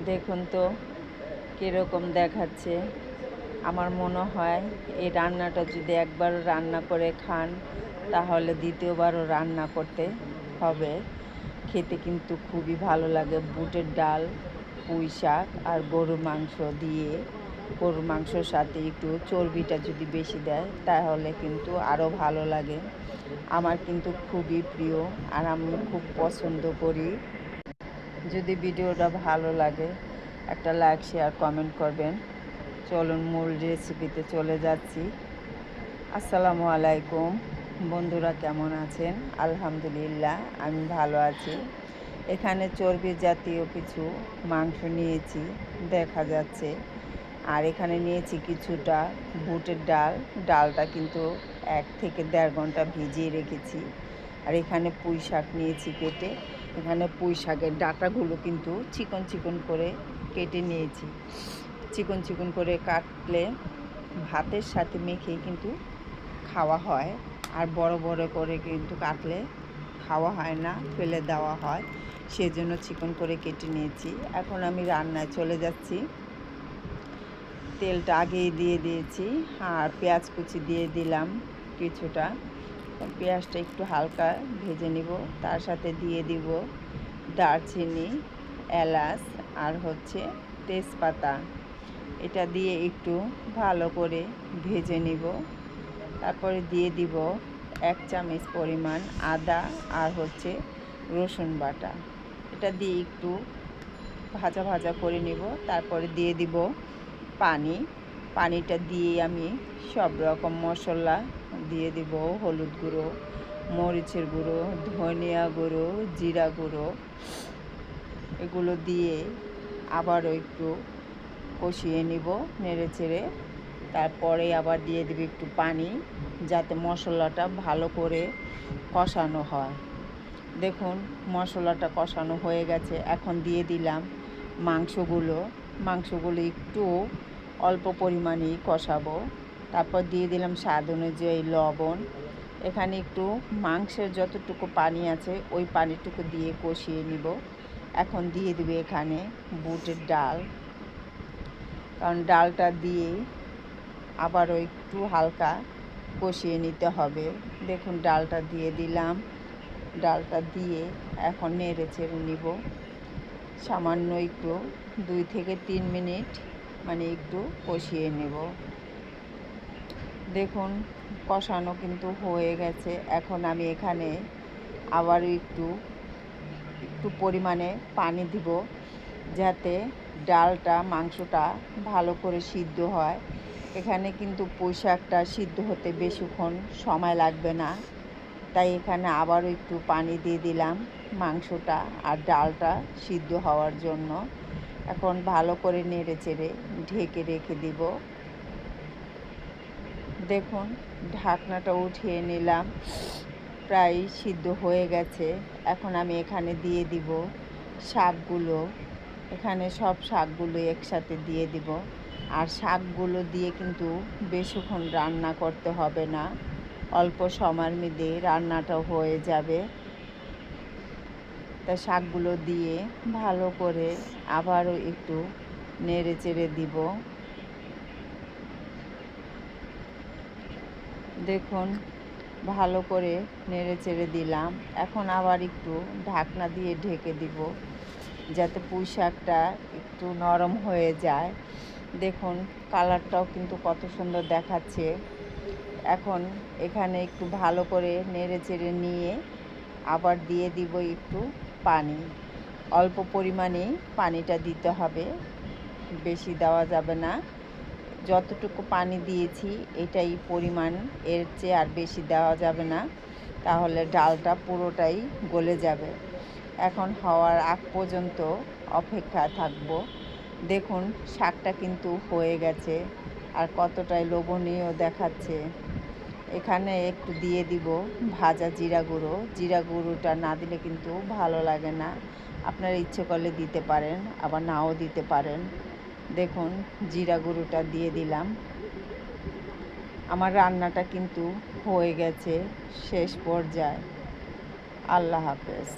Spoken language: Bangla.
দেখুন তো কীরকম দেখাচ্ছে। আমার মনে হয় এই রান্নাটা যদি একবার রান্না করে খান তাহলে দ্বিতীয়বারও রান্না করতে হবে। খেতে কিন্তু খুবই ভালো লাগে। বুটের ডাল, পুঁই শাক আর গরুর মাংস দিয়ে, গরুর মাংসর সাথে একটু চর্বিটা যদি বেশি দেয় তাহলে কিন্তু আরও ভালো লাগে। আমার কিন্তু খুবই প্রিয় আর আমি খুব পছন্দ করি। যদি ভিডিওটা ভালো লাগে একটা লাইক, শেয়ার, কমেন্ট করবেন। চলুন মূল রেসিপিতে চলে যাচ্ছি। আসসালামু আলাইকুম বন্ধুরা, কেমন আছেন? আলহামদুলিল্লাহ আমি ভালো আছি। এখানে চর্বি জাতীয় কিছু মাংস নিয়েছি দেখা যাচ্ছে। আর এখানে নিয়েছি কিছুটা বুটের ডাল। ডালটা কিন্তু 1 থেকে 1.5 ঘন্টা ভিজিয়ে রেখেছি। আর এখানে পুঁই শাক নিয়েছি কেটে। এখানে পুঁই শাকের ডাঁটাগুলো কিন্তু চিকন চিকন করে কেটে নিয়েছি। চিকন চিকন করে কাটলে ভাতের সাথে মেখে কিন্তু খাওয়া হয়, আর বড় বড় করে কিন্তু কাটলে খাওয়া হয় না, ফেলে দেওয়া হয়। সেজন্য চিকন করে কেটে নিয়েছি। এখন আমি রান্নায় চলে যাচ্ছি। তেলটা আগেই দিয়ে দিয়েছি আর পেঁয়াজ কুচি দিয়ে দিলাম কিছুটা। পেঁয়াজটা একটু হালকা ভেজে নিব। তার সাথে দিয়ে দিব দারচিনি, এলাচ আর তেজপাতা। এটা দিয়ে একটু ভালো করে ভেজে নিব। তারপরে দিয়ে দিব 1 চামচ পরিমাণ আদা আর রসুন বাটা। এটা দিয়ে একটু ভাজা ভাজা করে নিব। তারপরে দিয়ে দিব পানি। পানিটা দিয়ে আমি সব রকম মশলা দিয়ে দিব, হলুদ গুঁড়ো, মরিচের গুঁড়ো, ধনিয়া গুঁড়ো, জিরা গুঁড়ো, এগুলো দিয়ে আবারও একটু কষিয়ে নিব নেড়ে চেড়ে। তারপরে আবার দিয়ে দেব একটু পানি, যাতে মশলাটা ভালো করে কষানো হয়। দেখুন মশলাটা কষানো হয়ে গেছে। এখন দিয়ে দিলাম মাংসগুলো একটু অল্প পরিমাণেই কষাবো। তারপর দিয়ে দিলাম স্বাদ অনুযায়ী লবণ। এখানে একটু মাংসের যতটুকু পানি আছে ওই পানিটুকু দিয়ে কষিয়ে নিব। এখন দিয়ে দেবে এখানে বুটের ডাল, কারণ ডালটা দিয়ে আবারও একটু হালকা কষিয়ে নিতে হবে। দেখুন ডালটা দিয়ে দিলাম। ডালটা দিয়ে এখন নেড়ে চেড়ে নিব সামান্য একটু, 2 থেকে 3 মিনিট একটু কষিয়ে নেব। দেখুন কষানো কিন্তু হয়ে গেছে। এখন আমি এখানে আবারও একটু পরিমাণে পানি দিব, যাতে ডালটা মাংসটা ভালো করে সিদ্ধ হয়। এখানে কিন্তু পুঁই শাকটা সিদ্ধ হতে বেশিক্ষণ সময় লাগবে না, তাই এখানে আবারও একটু পানি দিয়ে দিলাম মাংসটা আর ডালটা সিদ্ধ হওয়ার জন্য। এখন ভালো করে নেড়ে চেড়ে ঢেকে রেখে দিব। দেখুন ঢাকনাটা উঠিয়ে নিলাম, প্রায় সিদ্ধ হয়ে গেছে। এখন আমি এখানে দিয়ে দিব শাকগুলো। এখানে সব শাকগুলো একসাথে দিয়ে দিব। আর শাকগুলো দিয়ে কিন্তু বেশিক্ষণ রান্না করতে হবে না, অল্প সময়ের মধ্যে রান্নাটা হয়ে যাবে। তা শাকগুলো দিয়ে ভালো করে আবারও একটু নেড়ে চেড়ে দিব। দেখুন ভালো করে নেড়ে চেড়ে দিলাম। এখন আবার একটু ঢাকনা দিয়ে ঢেকে দিব, যাতে পুঁই শাকটা একটু নরম হয়ে যায়। দেখুন কালারটাও কিন্তু কত সুন্দর দেখাচ্ছে। এখন এখানে একটু ভালো করে নেড়ে চেড়ে নিয়ে আবার দিয়ে দিব একটু পানি। অল্প পরিমাণেই পানিটা দিতে হবে, বেশি দেওয়া যাবে না। যতটুকু পানি দিয়েছি এটাই পরিমাণ, এর চেয়ে আর বেশি দেওয়া যাবে না, তাহলে ডালটা পুরোটাই গলে যাবে। এখন হওয়ার আগ পর্যন্ত অপেক্ষায় থাকবো। দেখুন শাকটা কিন্তু হয়ে গেছে আর কতটাই লোভনীয় দেখাচ্ছে। এখানে একটু দিয়ে দিব ভাজা জিরা গুঁড়ো। জিরা গুঁড়োটা না দিলে কিন্তু ভালো লাগে না। আপনারা ইচ্ছে করলে দিতে পারেন, আবার নাও দিতে পারেন। দেখুন জিরা গুঁড়োটা দিয়ে দিলাম। আমার রান্নাটা কিন্তু হয়ে গেছে শেষ পর্যায়ে। আল্লাহ হাফেজ।